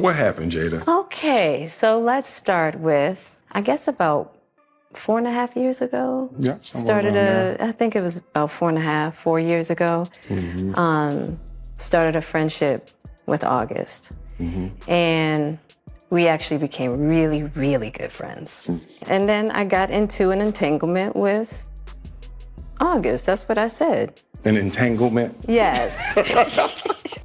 What happened, Jada? Okay, so let's start with, I guess about 4.5 years ago. Yeah, I think it was about 4 years ago. Started a friendship with August. And we actually became really, really good friends. And then I got into an entanglement with August. That's what I said. An entanglement? Yes.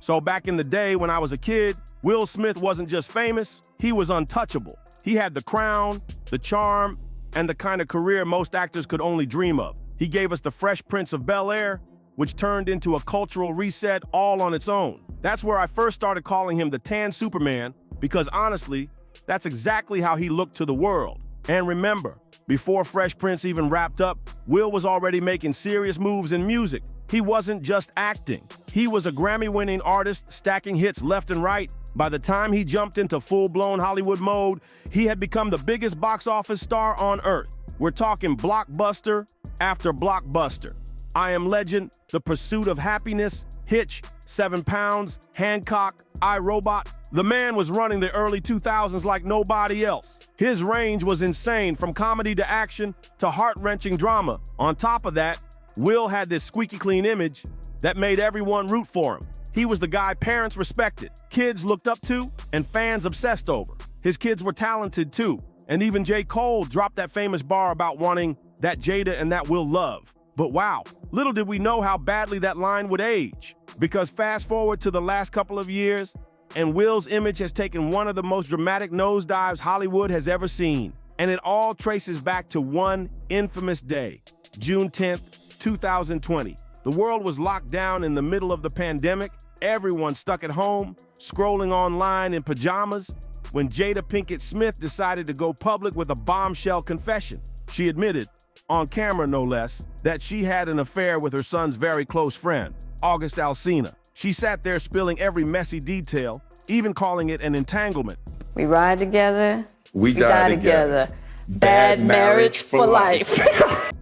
So back in the day when I was a kid, Will Smith wasn't just famous, he was untouchable. He had the crown, the charm, and the kind of career most actors could only dream of. He gave us the Fresh Prince of Bel-Air, which turned into a cultural reset all on its own. That's where I first started calling him the Tan Superman, because honestly, that's exactly how he looked to the world. And remember, before Fresh Prince even wrapped up, Will was already making serious moves in music. He wasn't just acting. He was a Grammy-winning artist stacking hits left and right. By the time he jumped into full-blown Hollywood mode, he had become the biggest box office star on earth. We're talking blockbuster after blockbuster. I Am Legend, The Pursuit of Happiness, Hitch, 7 Pounds, Hancock, I, Robot. The man was running the early 2000s like nobody else. His range was insane, from comedy to action to heart-wrenching drama. On top of that, Will had this squeaky clean image that made everyone root for him. He was the guy parents respected, kids looked up to, and fans obsessed over. His kids were talented too, and even J. Cole dropped that famous bar about wanting that Jada and that Will love. But wow, little did we know how badly that line would age. Because fast forward to the last couple of years, and Will's image has taken one of the most dramatic nosedives Hollywood has ever seen. And it all traces back to one infamous day, June 10th, 2020. The world was locked down in the middle of the pandemic, everyone stuck at home, scrolling online in pajamas, when Jada Pinkett Smith decided to go public with a bombshell confession. She admitted, on camera no less, that she had an affair with her son's very close friend, August Alsina. She sat there spilling every messy detail, even calling it an entanglement. We ride together, We die together. Bad marriage for life.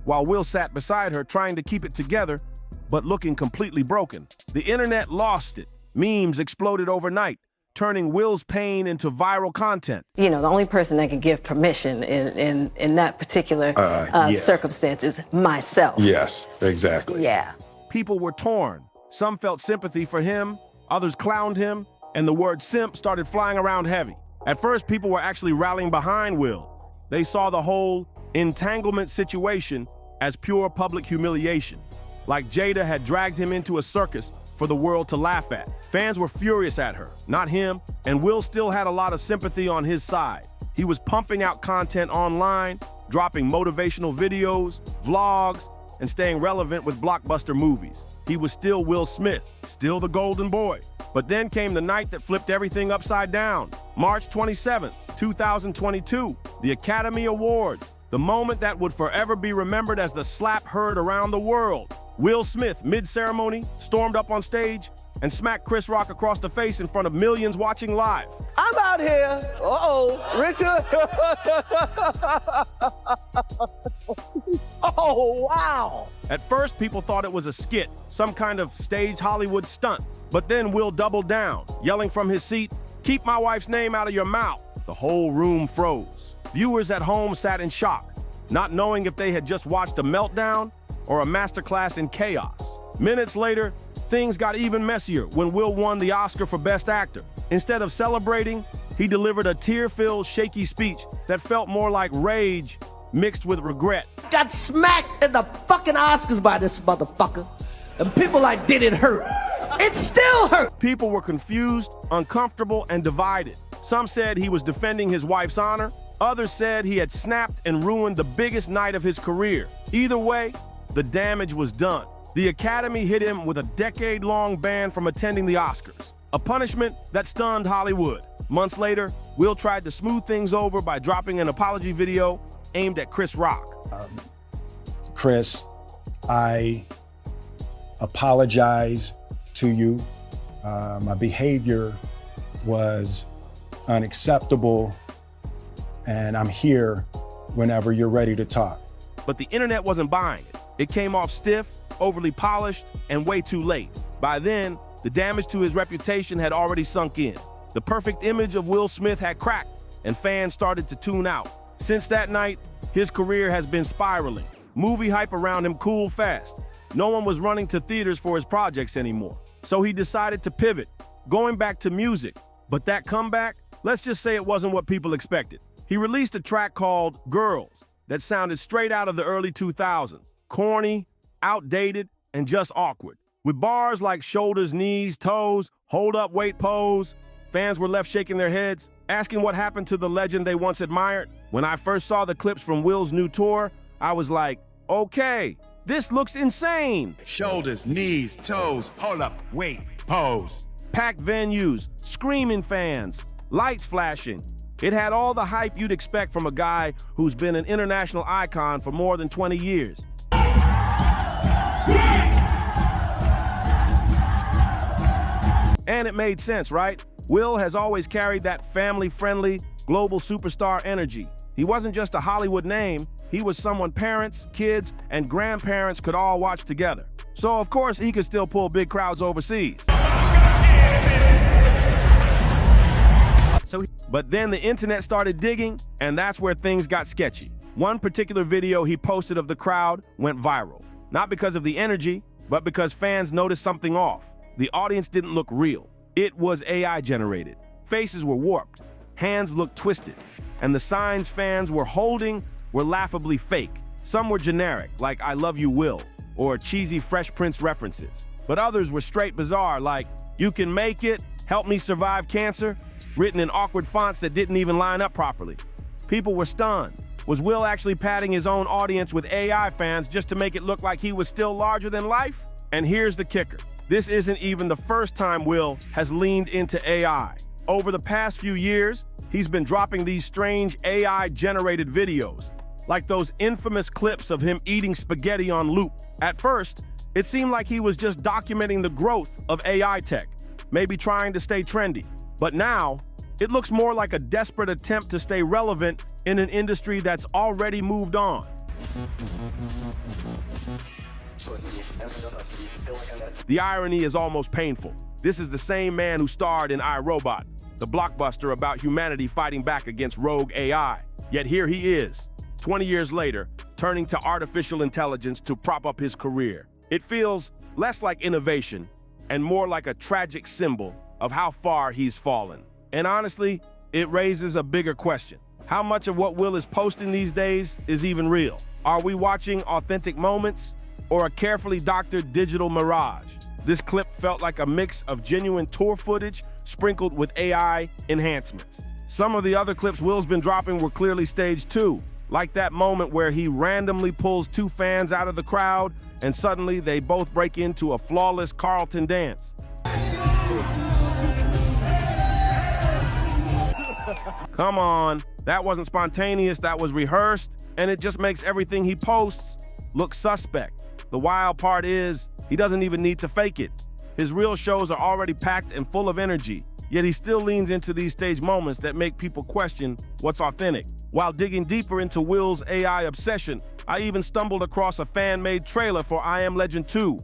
While Will sat beside her trying to keep it together, but looking completely broken. The internet lost it. Memes exploded overnight, turning Will's pain into viral content. You know, the only person that can give permission in that particular circumstance is myself. Yes, exactly. Yeah. People were torn. Some felt sympathy for him, others clowned him, and the word simp started flying around heavy. At first, people were actually rallying behind Will. They saw the whole entanglement situation as pure public humiliation, like Jada had dragged him into a circus for the world to laugh at. Fans were furious at her, not him, and Will still had a lot of sympathy on his side. He was pumping out content online, dropping motivational videos, vlogs, and staying relevant with blockbuster movies. He was still Will Smith, still the golden boy. But then came the night that flipped everything upside down. March 27th, 2022, the Academy Awards, the moment that would forever be remembered as the slap heard around the world. Will Smith, mid-ceremony, stormed up on stage and smacked Chris Rock across the face in front of millions watching live. I'm out here. Richard. Oh, wow. At first, people thought it was a skit, some kind of staged Hollywood stunt. But then Will doubled down, yelling from his seat, "Keep my wife's name out of your mouth." The whole room froze. Viewers at home sat in shock, not knowing if they had just watched a meltdown or a masterclass in chaos. Minutes later, things got even messier when Will won the Oscar for Best Actor. Instead of celebrating, he delivered a tear-filled, shaky speech that felt more like rage mixed with regret. Got smacked in the fucking Oscars by this motherfucker. And people like, did it hurt? It still hurt. People were confused, uncomfortable, and divided. Some said he was defending his wife's honor. Others said he had snapped and ruined the biggest night of his career. Either way, the damage was done. The Academy hit him with a decade-long ban from attending the Oscars, a punishment that stunned Hollywood. Months later, Will tried to smooth things over by dropping an apology video aimed at Chris Rock. Chris, I apologize to you. My behavior was unacceptable, and I'm here whenever you're ready to talk. But the internet wasn't buying it. It came off stiff, overly polished, and way too late. By then, the damage to his reputation had already sunk in. The perfect image of Will Smith had cracked, and fans started to tune out. Since that night, his career has been spiraling. Movie hype around him cooled fast. No one was running to theaters for his projects anymore. So he decided to pivot, going back to music. But that comeback, let's just say it wasn't what people expected. He released a track called Girls that sounded straight out of the early 2000s. Corny, outdated, and just awkward. With bars like shoulders, knees, toes, hold up, wait, pose, fans were left shaking their heads, asking what happened to the legend they once admired. When I first saw the clips from Will's new tour, I was like, okay, this looks insane. Shoulders, knees, toes, hold up, wait, pose. Packed venues, screaming fans, lights flashing. It had all the hype you'd expect from a guy who's been an international icon for more than 20 years. And it made sense, right? Will has always carried that family-friendly, global superstar energy. He wasn't just a Hollywood name, he was someone parents, kids, and grandparents could all watch together. So of course he could still pull big crowds overseas. But then the internet started digging, and that's where things got sketchy. One particular video he posted of the crowd went viral. Not because of the energy, but because fans noticed something off. The audience didn't look real. It was AI generated. Faces were warped, hands looked twisted, and the signs fans were holding were laughably fake. Some were generic, like I love you, Will, or cheesy Fresh Prince references. But others were straight bizarre, like you can make it, help me survive cancer, written in awkward fonts that didn't even line up properly. People were stunned. Was Will actually padding his own audience with AI fans just to make it look like he was still larger than life? And here's the kicker. This isn't even the first time Will has leaned into AI. Over the past few years, he's been dropping these strange AI-generated videos, like those infamous clips of him eating spaghetti on loop. At first, it seemed like he was just documenting the growth of AI tech, maybe trying to stay trendy. But now, it looks more like a desperate attempt to stay relevant in an industry that's already moved on. The irony is almost painful. This is the same man who starred in I, Robot, the blockbuster about humanity fighting back against rogue AI. Yet here he is, 20 years later, turning to artificial intelligence to prop up his career. It feels less like innovation and more like a tragic symbol of how far he's fallen. And honestly, it raises a bigger question. How much of what Will is posting these days is even real? Are we watching authentic moments or a carefully doctored digital mirage? This clip felt like a mix of genuine tour footage sprinkled with AI enhancements. Some of the other clips Will's been dropping were clearly staged too, like that moment where he randomly pulls two fans out of the crowd and suddenly they both break into a flawless Carlton dance. Come on, that wasn't spontaneous, that was rehearsed, and it just makes everything he posts look suspect. The wild part is, he doesn't even need to fake it. His real shows are already packed and full of energy, yet he still leans into these stage moments that make people question what's authentic. While digging deeper into Will's AI obsession, I even stumbled across a fan-made trailer for I Am Legend 2,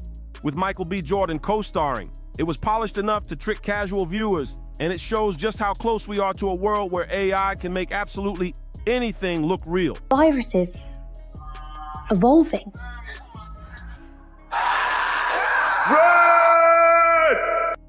with Michael B. Jordan co-starring. It was polished enough to trick casual viewers, and it shows just how close we are to a world where AI can make absolutely anything look real. Viruses evolving.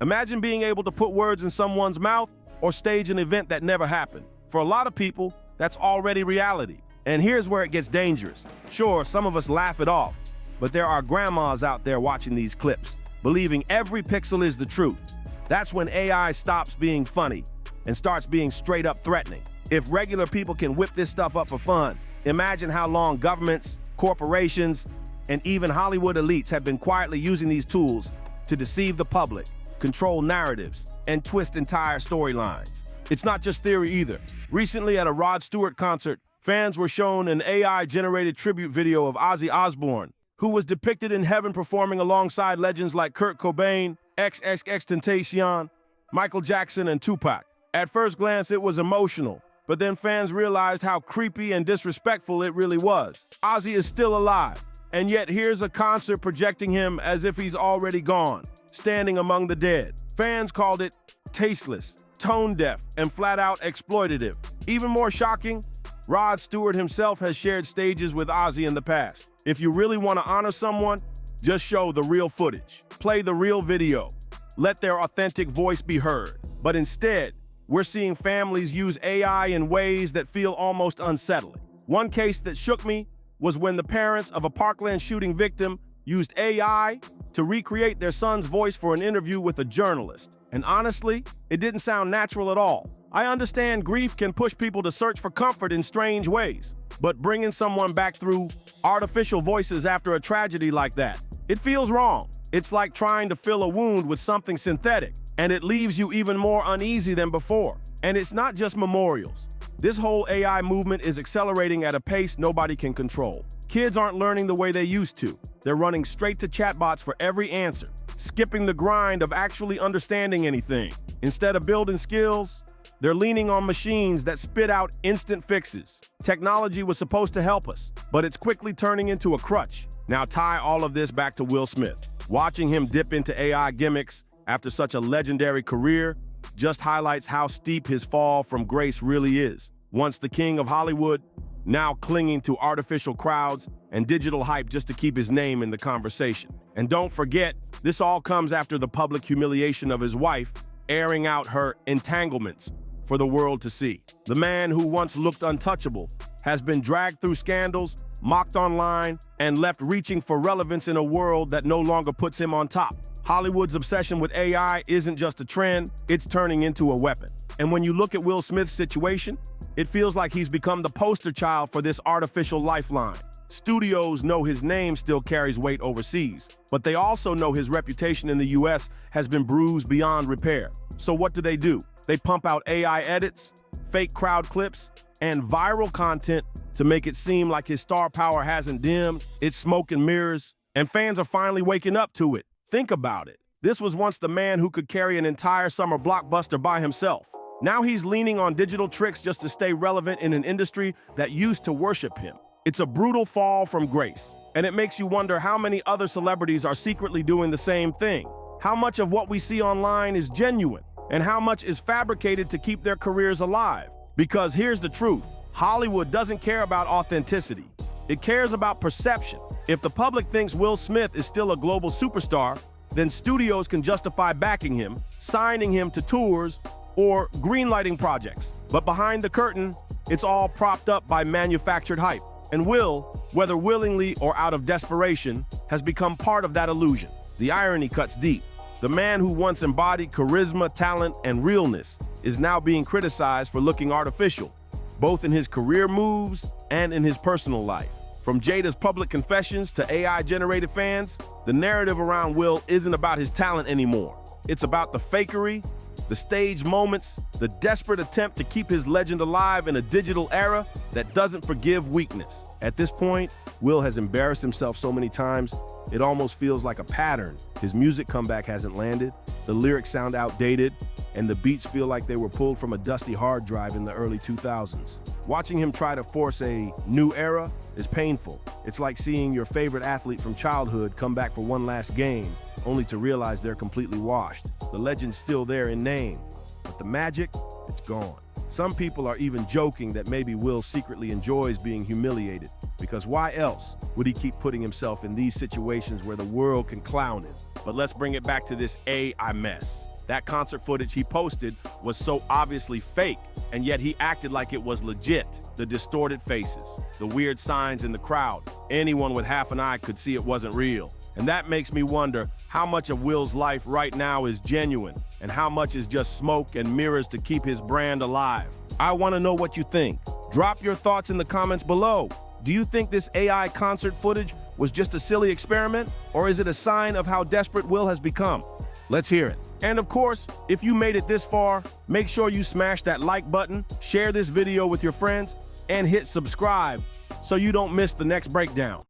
Imagine being able to put words in someone's mouth or stage an event that never happened. For a lot of people, that's already reality. And here's where it gets dangerous. Sure, some of us laugh it off, but there are grandmas out there watching these clips, believing every pixel is the truth. That's when AI stops being funny and starts being straight up threatening. If regular people can whip this stuff up for fun, imagine how long governments, corporations, and even Hollywood elites have been quietly using these tools to deceive the public, control narratives, and twist entire storylines. It's not just theory either. Recently at a Rod Stewart concert, fans were shown an AI-generated tribute video of Ozzy Osbourne, who was depicted in heaven performing alongside legends like Kurt Cobain, XXXTentacion, Michael Jackson, and Tupac. At first glance, it was emotional, but then fans realized how creepy and disrespectful it really was. Ozzy is still alive, and yet here's a concert projecting him as if he's already gone, standing among the dead. Fans called it tasteless tone deaf and flat out exploitative. Even more shocking, Rod Stewart himself has shared stages with Ozzy in the past. If you really want to honor someone, just show the real footage. Play the real video. Let their authentic voice be heard. But instead, we're seeing families use AI in ways that feel almost unsettling. One case that shook me was when the parents of a Parkland shooting victim used AI to recreate their son's voice for an interview with a journalist. And honestly, it didn't sound natural at all. I understand grief can push people to search for comfort in strange ways, but bringing someone back through artificial voices after a tragedy like that, it feels wrong. It's like trying to fill a wound with something synthetic, and it leaves you even more uneasy than before. And it's not just memorials. This whole AI movement is accelerating at a pace nobody can control. Kids aren't learning the way they used to. They're running straight to chatbots for every answer, skipping the grind of actually understanding anything. Instead of building skills, they're leaning on machines that spit out instant fixes. Technology was supposed to help us, but it's quickly turning into a crutch. Now tie all of this back to Will Smith. Watching him dip into AI gimmicks after such a legendary career just highlights how steep his fall from grace really is. Once the king of Hollywood, now clinging to artificial crowds and digital hype just to keep his name in the conversation. And don't forget, this all comes after the public humiliation of his wife, airing out her entanglements for the world to see. The man who once looked untouchable has been dragged through scandals, mocked online, and left reaching for relevance in a world that no longer puts him on top. Hollywood's obsession with AI isn't just a trend, it's turning into a weapon. And when you look at Will Smith's situation, it feels like he's become the poster child for this artificial lifeline. Studios know his name still carries weight overseas, but they also know his reputation in the US has been bruised beyond repair. So what do? They pump out AI edits, fake crowd clips, and viral content to make it seem like his star power hasn't dimmed, it's smoke and mirrors, and fans are finally waking up to it. Think about it. This was once the man who could carry an entire summer blockbuster by himself. Now he's leaning on digital tricks just to stay relevant in an industry that used to worship him. It's a brutal fall from grace, and it makes you wonder how many other celebrities are secretly doing the same thing. How much of what we see online is genuine, and how much is fabricated to keep their careers alive? Because here's the truth, Hollywood doesn't care about authenticity. It cares about perception. If the public thinks Will Smith is still a global superstar, then studios can justify backing him, signing him to tours, or greenlighting projects. But behind the curtain, it's all propped up by manufactured hype. And Will, whether willingly or out of desperation, has become part of that illusion. The irony cuts deep. The man who once embodied charisma, talent, and realness is now being criticized for looking artificial, both in his career moves and in his personal life. From Jada's public confessions to AI-generated fans, the narrative around Will isn't about his talent anymore. It's about the fakery, the staged moments, the desperate attempt to keep his legend alive in a digital era that doesn't forgive weakness. At this point, Will has embarrassed himself so many times, it almost feels like a pattern. His music comeback hasn't landed, the lyrics sound outdated, and the beats feel like they were pulled from a dusty hard drive in the early 2000s. Watching him try to force a new era is painful. It's like seeing your favorite athlete from childhood come back for one last game, only to realize they're completely washed. The legend's still there in name, but the magic, it's gone. Some people are even joking that maybe Will secretly enjoys being humiliated, because why else would he keep putting himself in these situations where the world can clown him? But let's bring it back to this AI mess. That concert footage he posted was so obviously fake, and yet he acted like it was legit. The distorted faces, the weird signs in the crowd. Anyone with half an eye could see it wasn't real. And that makes me wonder how much of Will's life right now is genuine and how much is just smoke and mirrors to keep his brand alive. I want to know what you think. Drop your thoughts in the comments below. Do you think this AI concert footage was just a silly experiment, or is it a sign of how desperate Will has become? Let's hear it. And of course, if you made it this far, make sure you smash that like button, share this video with your friends, and hit subscribe so you don't miss the next breakdown.